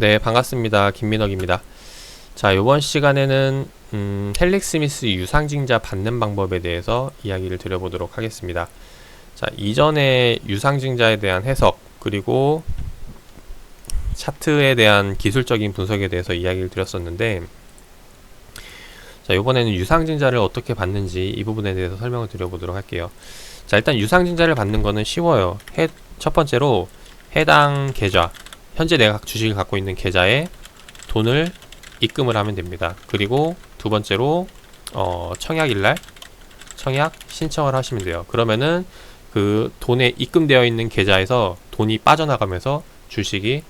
네, 반갑습니다. 김민혁입니다. 자, 이번 시간에는 헬릭 스미스 유상증자 받는 방법에 대해서 이야기를 드려보도록 하겠습니다. 자, 이전에 유상증자에 대한 해석, 그리고 차트에 대한 기술적인 분석에 대해서 이야기를 드렸었는데, 자, 이번에는 유상증자를 어떻게 받는지 이 부분에 대해서 설명을 드려보도록 할게요. 자, 일단 유상증자를 받는 거는 쉬워요. 첫 번째로 해당 계좌, 현재 내가 주식을 갖고 있는 계좌에 돈을 입금을 하면 됩니다. 그리고 두 번째로 청약일날 청약 신청을 하시면 돼요. 그러면은 그 돈에 입금되어 있는 계좌에서 돈이 빠져나가면서 주식이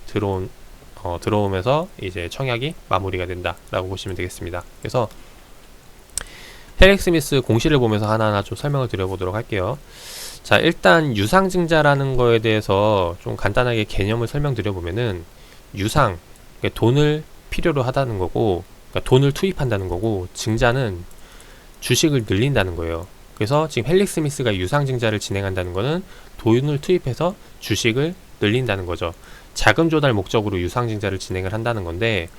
들어오면서 이제 청약이 마무리가 된다라고 보시면 되겠습니다. 그래서 헬릭 스미스 공시를 보면서 하나하나 좀 설명을 드려보도록 할게요. 자, 일단 유상증자라는 거에 대해서 좀 간단하게 개념을 설명드려보면은 유상, 그러니까 돈을 필요로 하다는 거고, 그러니까 돈을 투입한다는 거고, 증자는 주식을 늘린다는 거예요. 그래서 지금 헬릭 스미스가 유상증자를 진행한다는 거는 돈을 투입해서 주식을 늘린다는 거죠. 자금 조달 목적으로 유상증자를 진행을 한다는 건데,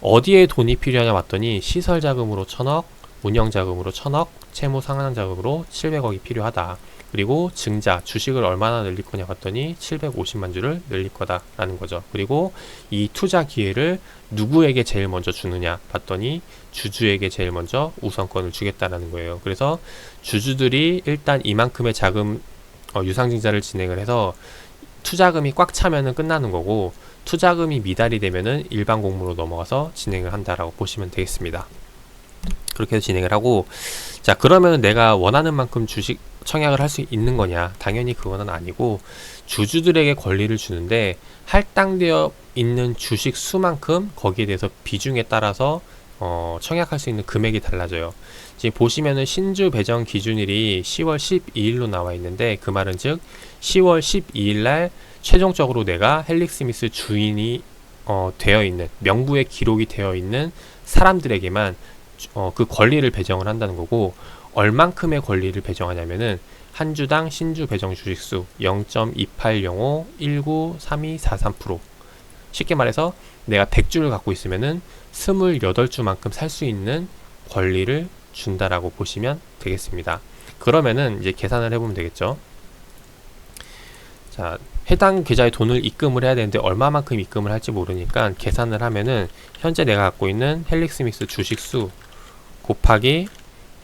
어디에 돈이 필요하냐 봤더니 시설 자금으로 1000억, 운영 자금으로 1000억, 채무 상환 자금으로 700억이 필요하다. 그리고 증자, 주식을 얼마나 늘릴 거냐 봤더니 750만 주를 늘릴 거다라는 거죠. 그리고 이 투자 기회를 누구에게 제일 먼저 주느냐 봤더니 주주에게 제일 먼저 우선권을 주겠다라는 거예요. 그래서 주주들이 일단 이만큼의 자금 유상증자를 진행을 해서 투자금이 꽉 차면은 끝나는 거고, 투자금이 미달이 되면은 일반 공모로 넘어가서 진행을 한다라고 보시면 되겠습니다. 그렇게 해서 진행을 하고, 자, 그러면 내가 원하는 만큼 주식 청약을 할 수 있는 거냐? 당연히 그거는 아니고, 주주들에게 권리를 주는데 할당되어 있는 주식 수만큼 거기에 대해서 비중에 따라서 청약할 수 있는 금액이 달라져요. 지금 보시면은 신주 배정 기준일이 10월 12일로 나와 있는데, 그 말은 즉 10월 12일 날 최종적으로 내가 헬릭 스미스 주인이 되어 있는, 명부에 기록이 되어 있는 사람들에게만 그 권리를 배정을 한다는 거고, 얼만큼의 권리를 배정하냐면은 한 주당 신주 배정 주식수 0.2805193243%, 쉽게 말해서 내가 100주를 갖고 있으면은 28주만큼 살 수 있는 권리를 준다라고 보시면 되겠습니다. 그러면은 이제 계산을 해보면 되겠죠. 자, 해당 계좌에 돈을 입금을 해야 되는데 얼마만큼 입금을 할지 모르니까 계산을 하면은 현재 내가 갖고 있는 헬릭 스미스 주식수 곱하기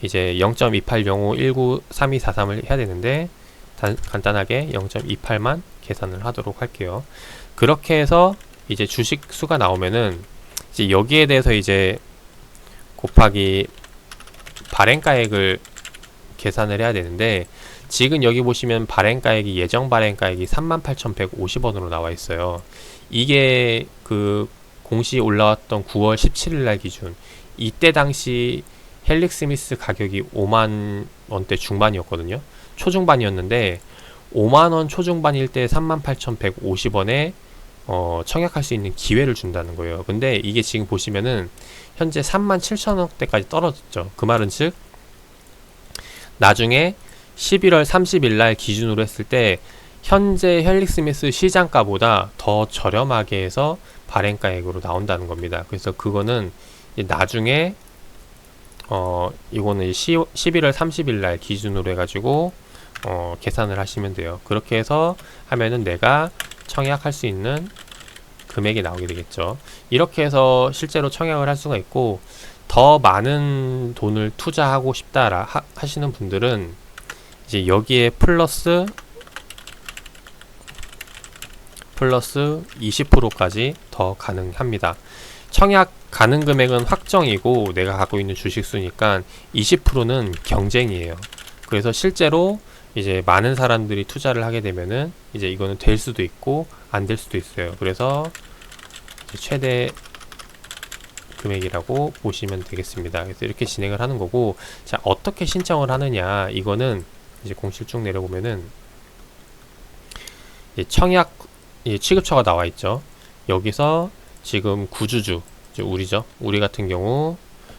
이제 0.2805193243을 해야 되는데, 간단하게 0.28만 계산을 하도록 할게요. 그렇게 해서 이제 주식 수가 나오면은 이제 여기에 대해서 이제 곱하기 발행가액을 계산을 해야 되는데, 지금 여기 보시면 발행가액이 예정 발행가액이 38,150원으로 나와 있어요. 이게 그 공시 올라왔던 9월 17일 날 기준, 이때 당시 헬릭 스미스 가격이 5만 원대 중반이었거든요. 초중반이었는데 5만 원 초중반일 때 38,150원에 청약할 수 있는 기회를 준다는 거예요. 근데 이게 지금 보시면은 현재 37,000원대까지 떨어졌죠. 그 말은 즉 나중에 11월 30일 날 기준으로 했을 때 현재 헬릭 스미스 시장가보다 더 저렴하게 해서 발행가액으로 나온다는 겁니다. 그래서 그거는 나중에 이거는 11월 30일 날 기준으로 해가지고 계산을 하시면 돼요. 그렇게 해서 하면은 내가 청약할 수 있는 금액이 나오게 되겠죠. 이렇게 해서 실제로 청약을 할 수가 있고, 더 많은 돈을 투자하고 싶다 하시는 분들은 이제 여기에 플러스 20%까지 더 가능합니다. 청약 가능 금액은 확정이고 내가 갖고 있는 주식 수니까 20%는 경쟁이에요. 그래서 실제로 이제 많은 사람들이 투자를 하게 되면은 이제 이거는 될 수도 있고 안 될 수도 있어요. 그래서 최대 금액이라고 보시면 되겠습니다. 그래서 이렇게 진행을 하는 거고, 자, 어떻게 신청을 하느냐, 이거는 이제 공시를 쭉 내려보면은 청약 취급처가 나와 있죠. 여기서 지금 구주주, 우리죠. 우리 같은 경우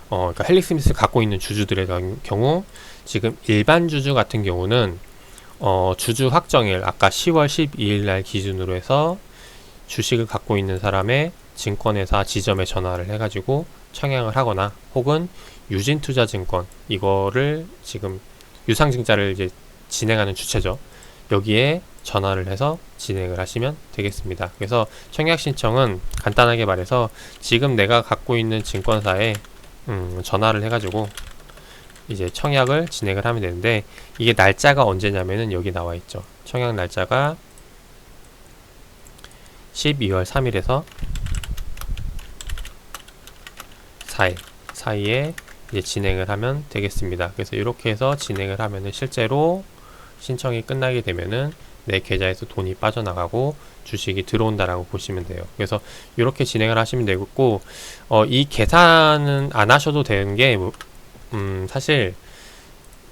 그러니까 헬릭 스미스 갖고 있는 주주들의 경우, 지금 일반 주주 같은 경우는 주주 확정일, 아까 10월 12일 날 기준으로 해서 주식을 갖고 있는 사람의 증권회사 지점에 전화를 해가지고 청약을 하거나 혹은 유진투자증권, 이거를 지금 유상증자를 이제 진행하는 주체죠. 여기에 전화를 해서 진행을 하시면 되겠습니다. 그래서 청약 신청은 간단하게 말해서 지금 내가 갖고 있는 증권사에 전화를 해가지고 이제 청약을 진행을 하면 되는데, 이게 날짜가 언제냐면은 여기 나와 있죠. 청약 날짜가 12월 3일에서 4일 사이에 이제 진행을 하면 되겠습니다. 그래서 이렇게 해서 진행을 하면은 실제로 신청이 끝나게 되면은 내 계좌에서 돈이 빠져나가고 주식이 들어온다라고 보시면 돼요. 그래서 이렇게 진행을 하시면 되겠고, 이 계산은 안 하셔도 되는 게 사실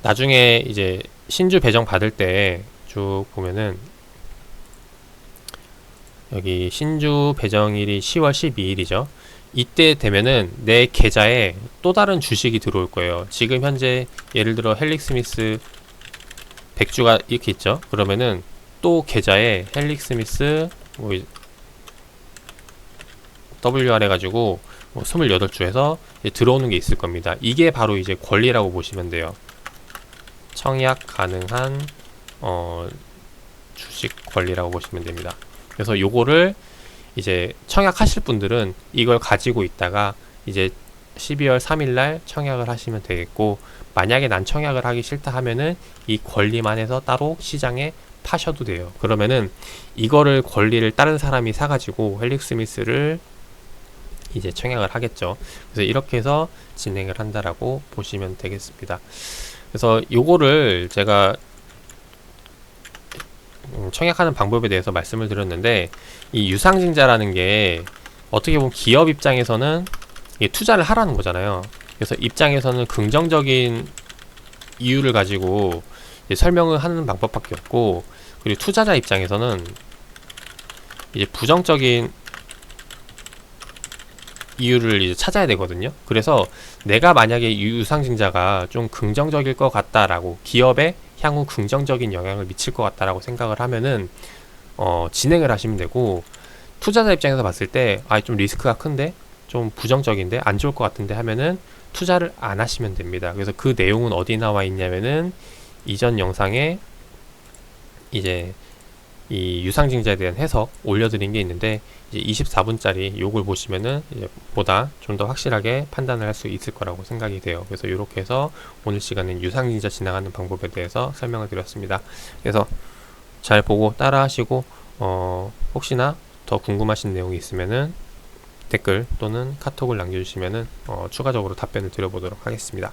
나중에 이제 신주 배정 받을 때 쭉 보면은 여기 신주 배정일이 10월 12일이죠. 이때 되면은 내 계좌에 또 다른 주식이 들어올 거예요. 지금 현재 예를 들어 헬릭스미스 100주가 이렇게 있죠. 그러면은 또 계좌에 헬릭스미스 뭐 WR 해가지고 뭐 28주에서 들어오는 게 있을 겁니다. 이게 바로 이제 권리라고 보시면 돼요. 청약 가능한 주식 권리라고 보시면 됩니다. 그래서 요거를 이제 청약하실 분들은 이걸 가지고 있다가 이제 12월 3일날 청약을 하시면 되겠고, 만약에 난 청약을 하기 싫다 하면은 이 권리만 해서 따로 시장에 파셔도 돼요. 그러면은 이거를 권리를 다른 사람이 사가지고 헬릭스미스를 이제 청약을 하겠죠. 그래서 이렇게 해서 진행을 한다라고 보시면 되겠습니다. 그래서 요거를 제가 청약하는 방법에 대해서 말씀을 드렸는데, 이 유상증자라는 게 어떻게 보면 기업 입장에서는 이게 투자를 하라는 거잖아요. 그래서 입장에서는 긍정적인 이유를 가지고 이제 설명을 하는 방법밖에 없고, 그리고 투자자 입장에서는 이제 부정적인 이유를 이제 찾아야 되거든요. 그래서 내가 만약에 유상증자가 좀 긍정적일 것 같다라고, 기업에 향후 긍정적인 영향을 미칠 것 같다라고 생각을 하면은 진행을 하시면 되고, 투자자 입장에서 봤을 때 좀 리스크가 큰데, 좀 부정적인데, 안 좋을 것 같은데 하면은 투자를 안 하시면 됩니다. 그래서 그 내용은 어디 나와 있냐면은 이전 영상에 이제 이 유상증자에 대한 해석 올려드린 게 있는데, 이제 24분짜리 요걸 보시면은 이제 보다 좀 더 확실하게 판단을 할 수 있을 거라고 생각이 돼요. 그래서 이렇게 해서 오늘 시간엔 유상증자 진행하는 방법에 대해서 설명을 드렸습니다. 그래서 잘 보고 따라 하시고, 혹시나 더 궁금하신 내용이 있으면은 댓글 또는 카톡을 남겨주시면은 추가적으로 답변을 드려보도록 하겠습니다.